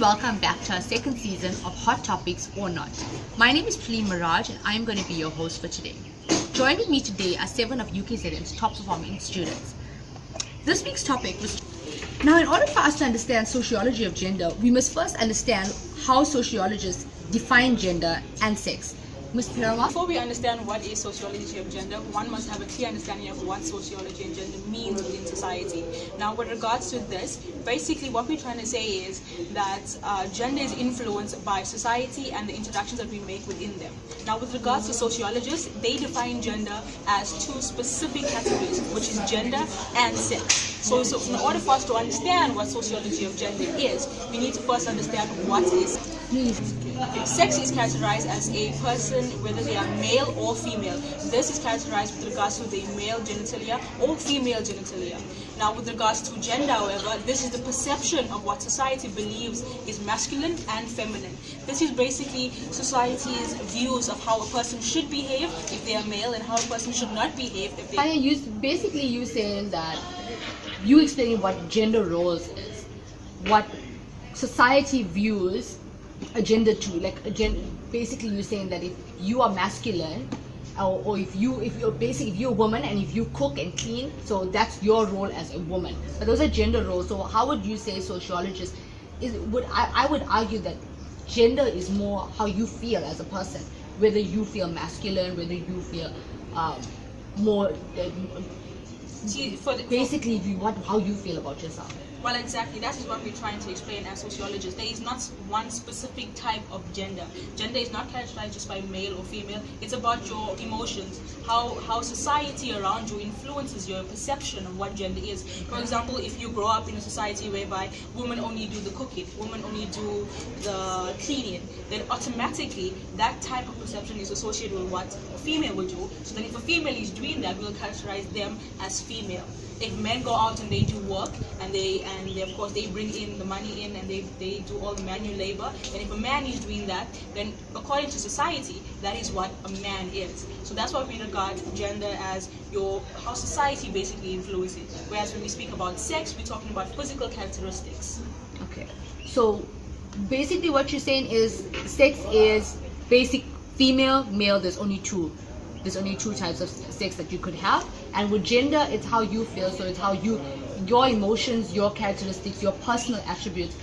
welcome back to our second season of Hot Topics or Not. My name is Pleen Miraj and I am going to be your host for today. Joining me today are 7 of UKZN's top performing students. This week's topic was... Now, in order for us to understand sociology of gender, we must first understand how sociologists define gender and sex. Ms. Pirama? Before we understand what is sociology of gender, one must have a clear understanding of what sociology and gender means within society. Now, with regards to this, basically what we're trying to say is that gender is influenced by society and the interactions that we make within them. Now, with regards to sociologists, they define gender as 2 specific categories, which is gender and sex. So in order for us to understand what sociology of gender is, we need to first understand what is sex. Is characterized as a person, whether they are male or female. This is characterized with regards to the male genitalia or female genitalia. Now, with regards to gender, however, this is the perception of what society believes is masculine and feminine. This is basically society's views of how a person should behave if they are male and how a person should not behave if they are... You saying that you explaining what gender roles is, what society views a gender to, basically you're saying that if you are masculine, or if you're a woman and if you cook and clean, so that's your role as a woman. But those are gender roles. So how would you say sociologists I would argue that gender is more how you feel as a person, whether you feel masculine, whether you feel more how you feel about yourself. Well, exactly. That is what we're trying to explain as sociologists. There is not one specific type of gender. Gender is not characterized just by male or female. It's about your emotions, how society around you influences your perception of what gender is. For example, if you grow up in a society whereby women only do the cooking, women only do the cleaning, then automatically that type of perception is associated with what a female would do. So then if a female is doing that, we'll characterize them as female. If men go out and they do work and they of course they bring in the money in and they do all the manual labor, and if a man is doing that, then according to society, that is what a man is. So that's why we regard gender as how society basically influences. Whereas when we speak about sex, we're talking about physical characteristics. Okay. So basically what you're saying is sex is basic female, male, there's only two types of sex that you could have, and with gender it's how you feel. So it's how your emotions, your characteristics, your personal attributes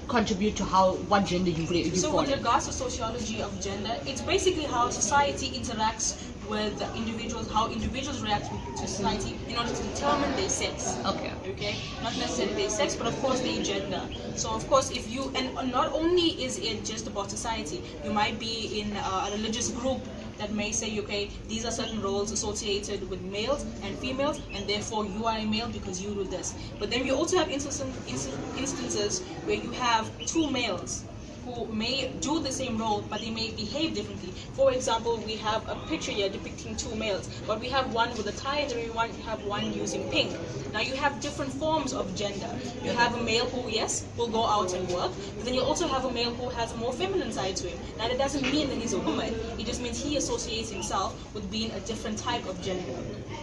contribute to what gender you fall in. So with regards to sociology of gender, it's basically how society interacts with individuals, how individuals react to society in order to determine their sex. Okay, not necessarily their sex, but of course their gender. So of course, if you, and not only is it just about society, you might be in a religious group that may say, okay, these are certain roles associated with males and females, and therefore you are a male because you do this. But then you also have instances where you have 2 males who may do the same role, but they may behave differently. For example, we have a picture here depicting 2 males, but we have one with a tie and we have one using pink. Now you have different forms of gender. You have a male who, yes, will go out and work, but then you also have a male who has a more feminine side to him. Now that doesn't mean that he's a woman. It just means he associates himself with being a different type of gender.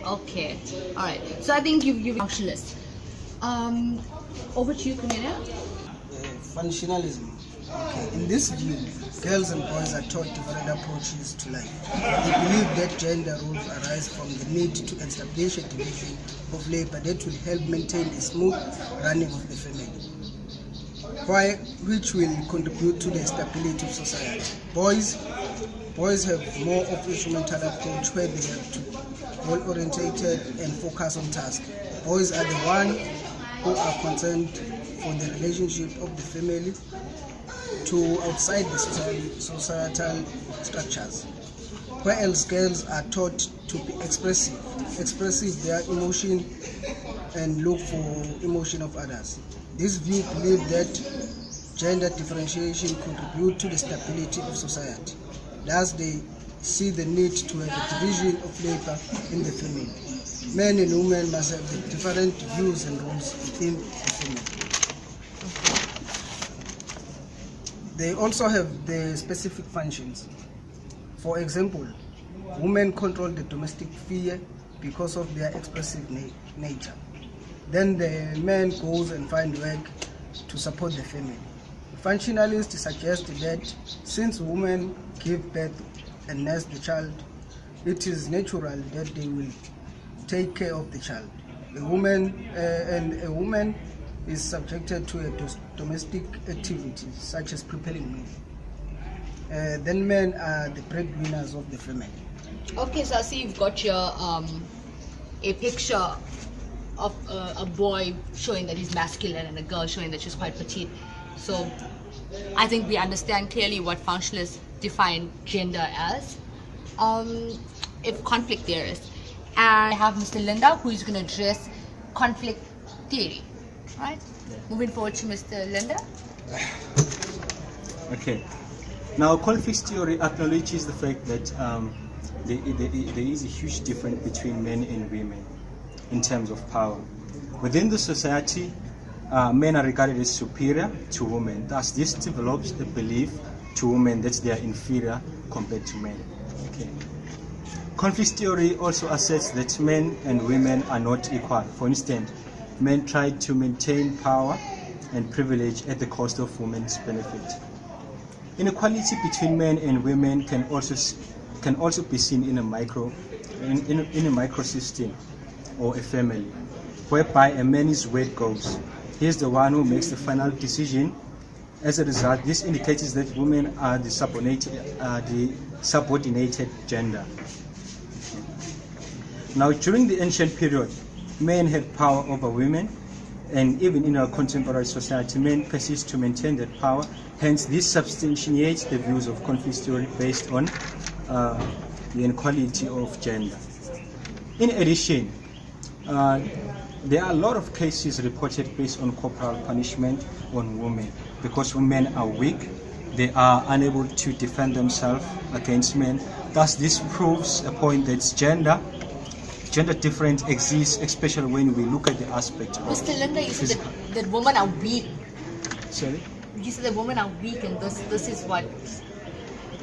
Okay, all right. So I think you've functionalist. Over to you, Kamina. Functionalism. Okay. In this view, girls and boys are taught different approaches to life. They believe that gender roles arise from the need to establish a division of labor that will help maintain a smooth running of the family, which will contribute to the stability of society. Boys have more of a instrumental approach where they have to be goal-orientated and focus on tasks. Boys are the ones who are concerned for the relationship of the family to outside the societal structures, whereas girls are taught to be expressive their emotion and look for emotion of others. This view believes that gender differentiation contributes to the stability of society. Thus, they see the need to have a division of labor in the family. Men and women must have the different views and roles within the family. They also have the specific functions. For example, women control the domestic sphere because of their expressive nature. Then the man goes and finds work to support the family. Functionalists suggest that since women give birth and nurse the child, it is natural that they will take care of the child. A woman is subjected to domestic activities such as preparing meal. Then men are the breadwinners of the family. Okay, so I see you've got your a picture of a boy showing that he's masculine and a girl showing that she's quite petite. So I think we understand clearly what functionalists define gender as. If conflict theorists. And I have Mr. Linda, who is going to address conflict theory. Right? Yeah. Moving forward to Mr. Linda. Okay. Now, conflict theory acknowledges the fact that there is a huge difference between men and women in terms of power. Within the society, men are regarded as superior to women. Thus, this develops a belief to women that they are inferior compared to men. Okay. Conflict theory also asserts that men and women are not equal. For instance, men try to maintain power and privilege at the cost of women's benefit. Inequality between men and women can also be seen in a microsystem or a family, whereby a man's word goes. He is the one who makes the final decision. As a result, this indicates that women are the subordinated gender. Now, during the ancient period, men had power over women, and even in our contemporary society, men persist to maintain that power. Hence, this substantiates the views of conflict theory based on the inequality of gender. In addition, there are a lot of cases reported based on corporal punishment on women. Because women are weak, they are unable to defend themselves against men. Thus, this proves a point that gender difference exists, especially when we look at the aspect of Mr. Linda, you said that women are weak. Sorry? You said that women are weak, and this is what?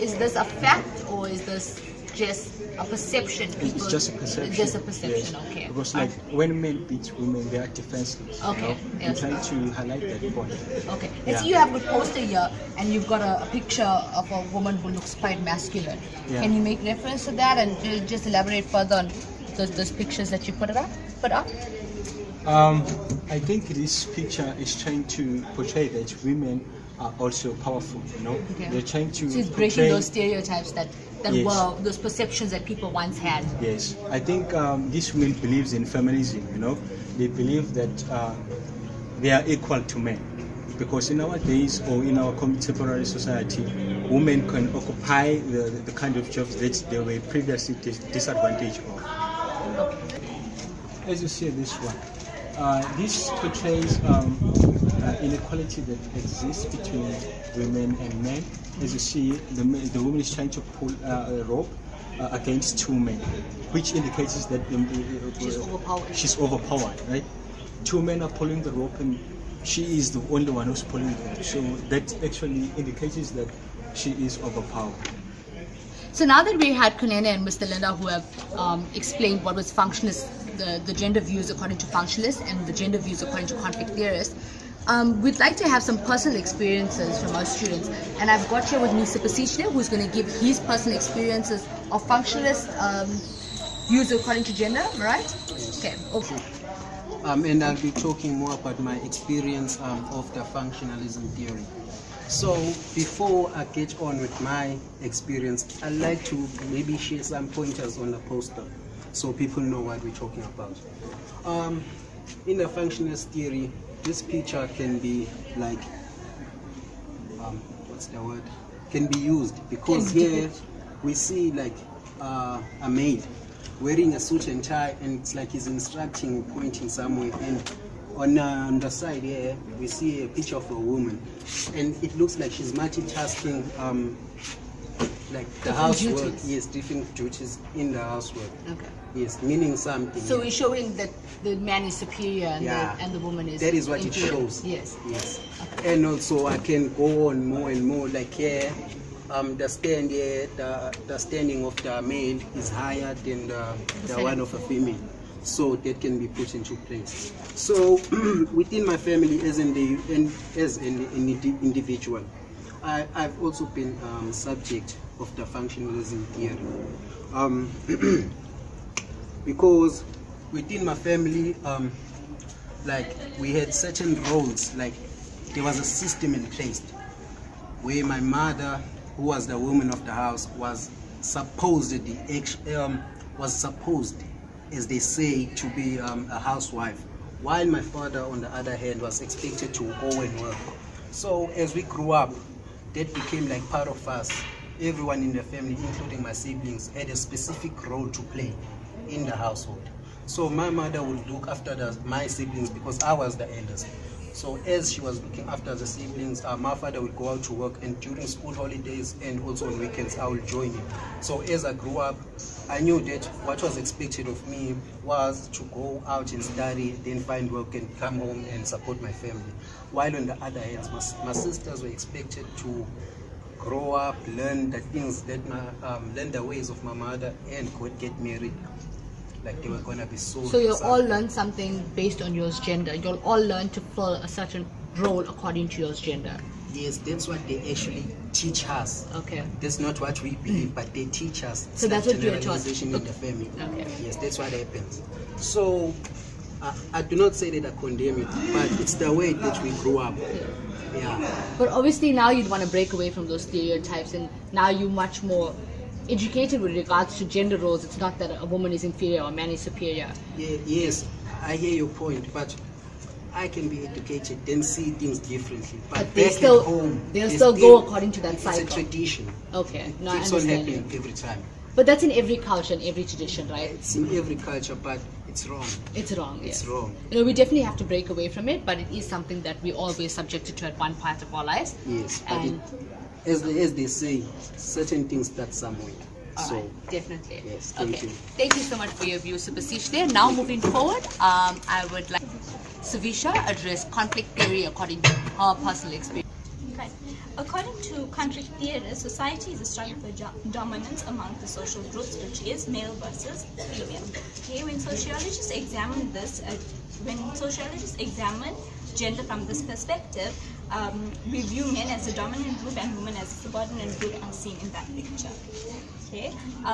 Is this a fact, or is this just a perception? It's just a perception. It's just a perception, yes. Okay. Because when men beat women, they are defenseless. Okay. Yes. I'm trying to highlight that point. Okay. Let's see, you have a poster here, and you've got a picture of a woman who looks quite masculine. Yeah. Can you make reference to that and just elaborate further on those pictures that you put up? I think this picture is trying to portray that women are also powerful, Okay. They're trying to So it's breaking those stereotypes that yes. were those perceptions that people once had. Yes, I think this woman believes in feminism, They believe that they are equal to men. Because in our days or in our contemporary society, women can occupy the kind of jobs that they were previously disadvantaged of. As you see this one, this portrays inequality that exists between women and men. As you see, the woman is trying to pull a rope against two men, which indicates that she's overpowered, right? Two men are pulling the rope and she is the only one who's pulling the rope. So that actually indicates that she is overpowered. So now that we had Kunene and Mr. Linda who have explained what was functionalist, the gender views according to functionalists and the gender views according to conflict theorists, we'd like to have some personal experiences from our students. And I've got here with me Sipasichne, who's going to give his personal experiences of functionalist views according to gender, right? Okay. And I'll be talking more about my experience of the functionalism theory. So before I get on with my experience, I'd like to maybe share some pointers on the poster so people know what we're talking about. In the functionalist theory, this picture can be like, can be used because here we see like a maid wearing a suit and tie, and it's like he's instructing, pointing somewhere, and on the side here we see a picture of a woman, and it looks like she's multitasking, like the housework. Yes, different duties in the housework. Okay. Yes, meaning something. So we're showing that the man is superior and the woman is. That is what inferior. It shows. Yes. Yes. Okay. And also I can go on more and more, like here. The stand here, the standing of the male is higher than the one of a female. so that can be put into place. So within my family as an individual, I've also been subject of the functionalism theory, because within my family, like we had certain roles, like there was a system in place where my mother, who was the woman of the house, was supposed, as they say, to be a housewife, while my father, on the other hand, was expected to go and work. So as we grew up, that became like part of us. Everyone in the family, including my siblings, had a specific role to play in the household. So my mother would look after my siblings because I was the eldest. So as she was looking after the siblings, my father would go out to work, and during school holidays and also on weekends, I would join him. So as I grew up, I knew that what was expected of me was to go out and study, then find work and come home and support my family. While on the other hand, my sisters were expected to grow up, learn the things that learn the ways of my mother, and get married. Like they were gonna be sold. So you'll all learn something based on your gender. You'll all learn to fill a certain role according to your gender. Yes, that's what they actually teach us. Okay. That's not what we believe, but they teach us. So that's what you're taught. In the family. Okay. Yes, that's what happens. So I do not say that I condemn it, but it's the way that we grew up. Yeah. But obviously now you'd want to break away from those stereotypes, and now you're much more educated with regards to gender roles. It's not that a woman is inferior or a man is superior. Yeah, yes, I hear your point, but I can be educated, then see things differently. But they back still, at home, they'll still go according to that cycle. It's a tradition. Okay, no, I Keeps on understand. happening every time. But that's in every culture and every tradition, right? It's in every culture, but it's wrong. It's wrong. It's yes. wrong. You know, we definitely have to break away from it, but it is something that we always subjected to at one part of our lives. Yes, but And as they say, certain things start somewhere. all So right, definitely. yes, thank okay. you. Thank you so much for your views, Super Sish there. Now moving forward, I would like Savisha address conflict theory according to her personal experience. Okay. According to conflict theory, society is a struggle for dominance among the social groups, which is male versus female. Okay, when sociologists examine gender from this perspective, we view men as a dominant group and women as a subordinate group are seen in that picture. Okay.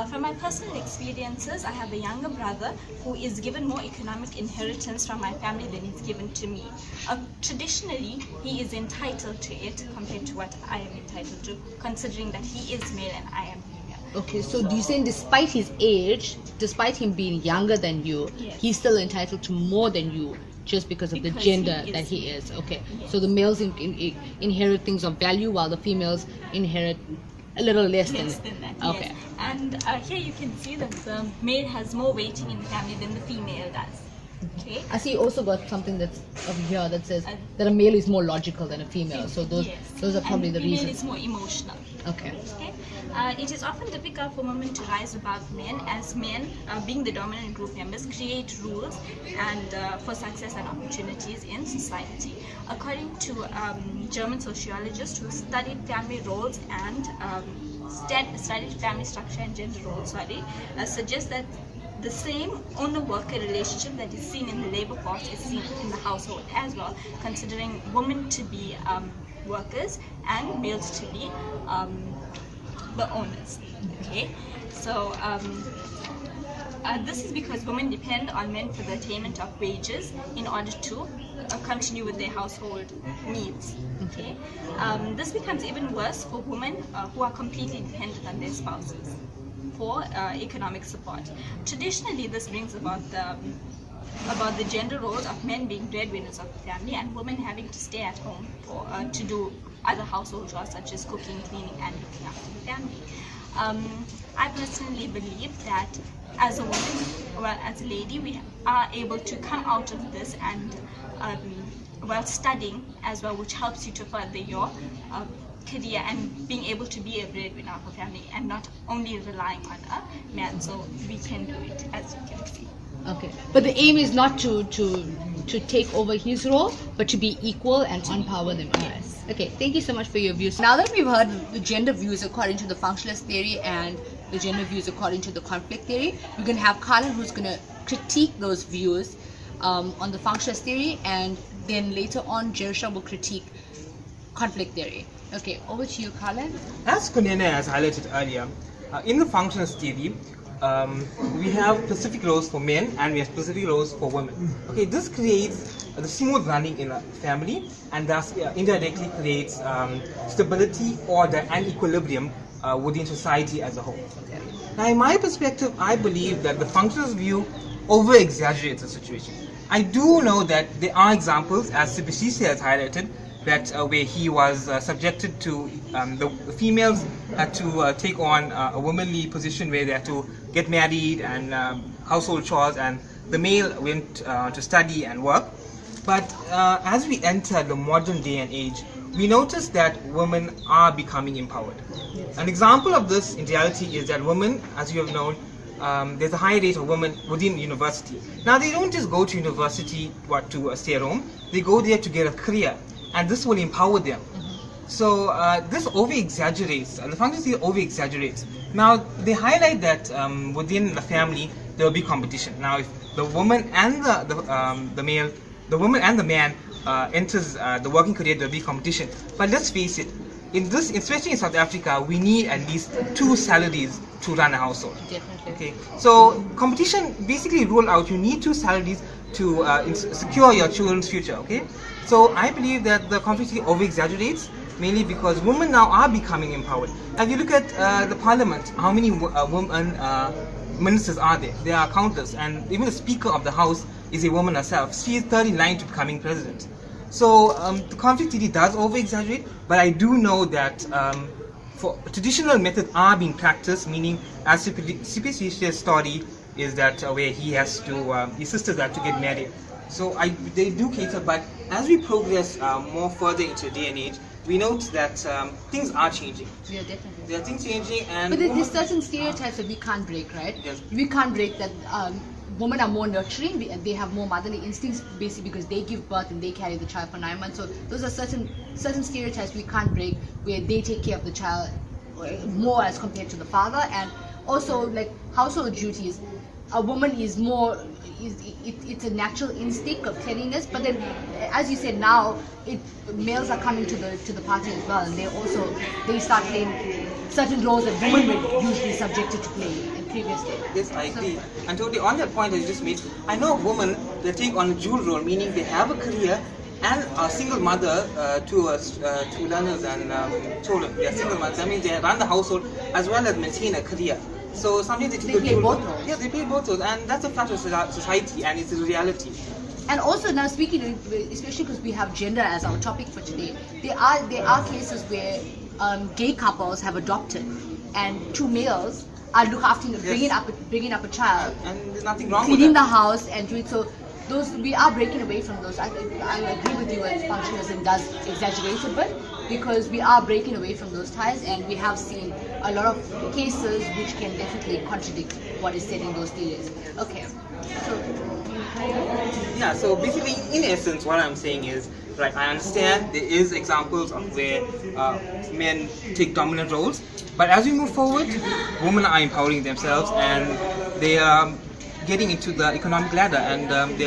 From my personal experiences, I have a younger brother who is given more economic inheritance from my family than is given to me. Traditionally, he is entitled to it compared to what I am entitled to, considering that he is male and I am female. Okay, so do you say despite his age, despite him being younger than you, Yes. he's still entitled to more than you just because of the Because gender he is that he male. is? Okay, Yes. so the males inherit things of value while the females inherit a little less Less than than that, Okay. yes. And here you can see that the male has more weighting in the family than the female does. Okay. I see you also got something that's over here that says that a male is more logical than a female. So those are probably and the female reasons. is more emotional. Okay. Okay. It is often difficult for women to rise above men, as men, being the dominant group members, create rules and for success and opportunities in society. According to German sociologists who studied family roles and studied family structure and gender roles, suggest that the same owner-worker relationship that is seen in the labor force is seen in the household as well, considering women to be workers and males to be the owners. Okay, so this is because women depend on men for the attainment of wages in order to continue with their household needs. Okay, this becomes even worse for women who are completely dependent on their spouses for economic support. Traditionally, this brings about the gender roles of men being breadwinners of the family and women having to stay at home for to do other household chores such as cooking, cleaning, and looking after the family. I personally believe that as a woman, well, as a lady, we are able to come out of this and while studying as well, which helps you to further your career and being able to be a breadwinner of a family and not only relying on a man. So we can do it, as you can see. Okay, but the aim is not to take over his role, but to be equal and empower them. Yes. Okay, thank you so much for your views. Now that we've heard the gender views according to the functionalist theory and the gender views according to the conflict theory, we're going to have Karlan who's going to critique those views on the functionalist theory, and then later on, Jerusha will critique conflict theory. Okay, over to you, Karlan. As Kunene has highlighted earlier, in the functionalist theory, we have specific roles for men and we have specific roles for women. Okay, this creates the smooth running in a family, and thus indirectly creates stability, order, and equilibrium within society as a whole. Now, in my perspective, I believe that the functionalist view over-exaggerates the situation. I do know that there are examples, as Sibishisi has highlighted, that where he was subjected to, the females had to take on a womanly position where they had to get married and household chores, and the male went to study and work. But as we enter the modern day and age, we notice that women are becoming empowered. An example of this in reality is that women, as you have known, there's a high rate of women within university. Now, they don't just go to university to stay at home, they go there to get a career, and this will empower them. So this over-exaggerates, the functionalist theory over-exaggerates. Now, they highlight that within the family, there will be competition. Now, if the woman and the male, the woman and the man enters the working career, there will be competition. But let's face it, especially in South Africa, we need at least 2 salaries to run a household. Definitely. Okay, so competition basically rule out, you need 2 salaries to secure your children's future. Okay, so I believe that the conflict over-exaggerates, mainly because women now are becoming empowered. If you look at the parliament, how many women ministers are there? There are countless, and even the speaker of the house is a woman herself. She is 39 to becoming president. So the conflict theory does over-exaggerate, but I do know that for traditional methods are being practiced, meaning as CPC's story is that where he has to, his sisters have to get married. So they do cater, but as we progress more further into the day and age, we note that things are changing. Yeah, definitely. There are things changing, and but there's certain stereotypes that we can't break, right? Yes. We can't break that. Women are more nurturing, they have more motherly instincts, basically because they give birth and they carry the child for 9 months. So those are certain stereotypes we can't break, where they take care of the child more as compared to the father. And also, like household duties, a woman is more, it's a natural instinct of cleanliness. But then, as you said, now males are coming to the party as well, and they start playing certain roles that women were usually subjected to play previously. Yes, I agree. And totally on that point that you just made, I know a woman, they take on a dual role, meaning they have a career and a single mother to learners and children. They are single mothers. That means they run the household as well as maintain a career. So sometimes they take play both roles. Yeah, they play both roles, and that's a fact of society, and it's a reality. And also now speaking, especially because we have gender as our topic for today, there are cases where gay couples have adopted, and 2 males are look after bringing up a child, and there's nothing wrong cleaning with that. the house and doing so. Those we are breaking away from those. I agree with you that functionalism does exaggerate a bit, because we are breaking away from those ties, and we have seen a lot of cases which can definitely contradict what is said in those theories. Okay, Yeah, so basically, in essence, what I'm saying is, right, I understand there is examples of where men take dominant roles, but as we move forward, women are empowering themselves, and they are getting into the economic ladder, and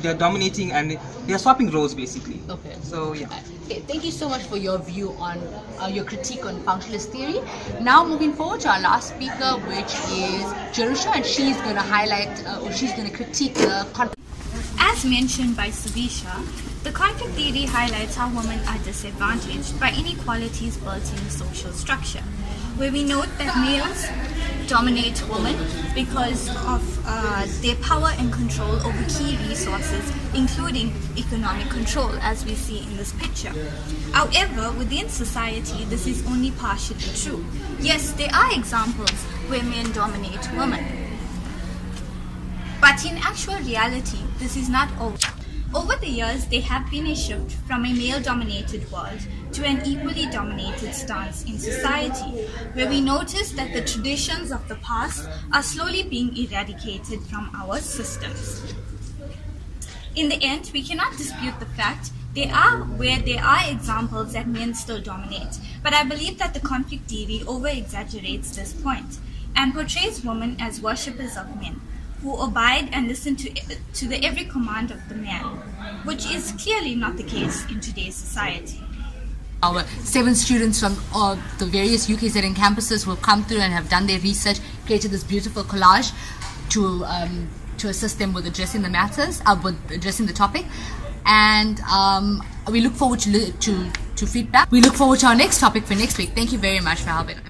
they're dominating, and they're swapping roles basically. Okay. So yeah. Okay, thank you so much for your view on your critique on functionalist theory. Now moving forward to our last speaker, which is Jerusha, and she's going to highlight or she's going to critique the conflict. As mentioned by Savisha, the conflict theory highlights how women are disadvantaged by inequalities built in the social structure, where we note that males dominate women because of their power and control over key resources, including economic control, as we see in this picture. However, within society, this is only partially true. Yes, there are examples where men dominate women, but in actual reality, this is not all. Over the years, there have been a shift from a male-dominated world to an equally dominated stance in society, where we notice that the traditions of the past are slowly being eradicated from our systems. In the end, we cannot dispute the fact there are examples that men still dominate, but I believe that the conflict theory over-exaggerates this point and portrays women as worshippers of men, who abide and listen to the every command of the man, which is clearly not the case in today's society. Our 7 students from all the various UKZN campuses will come through and have done their research, created this beautiful collage to assist them with addressing the matters, with addressing the topic. And we look forward to feedback. We look forward to our next topic for next week. Thank you very much for helping us.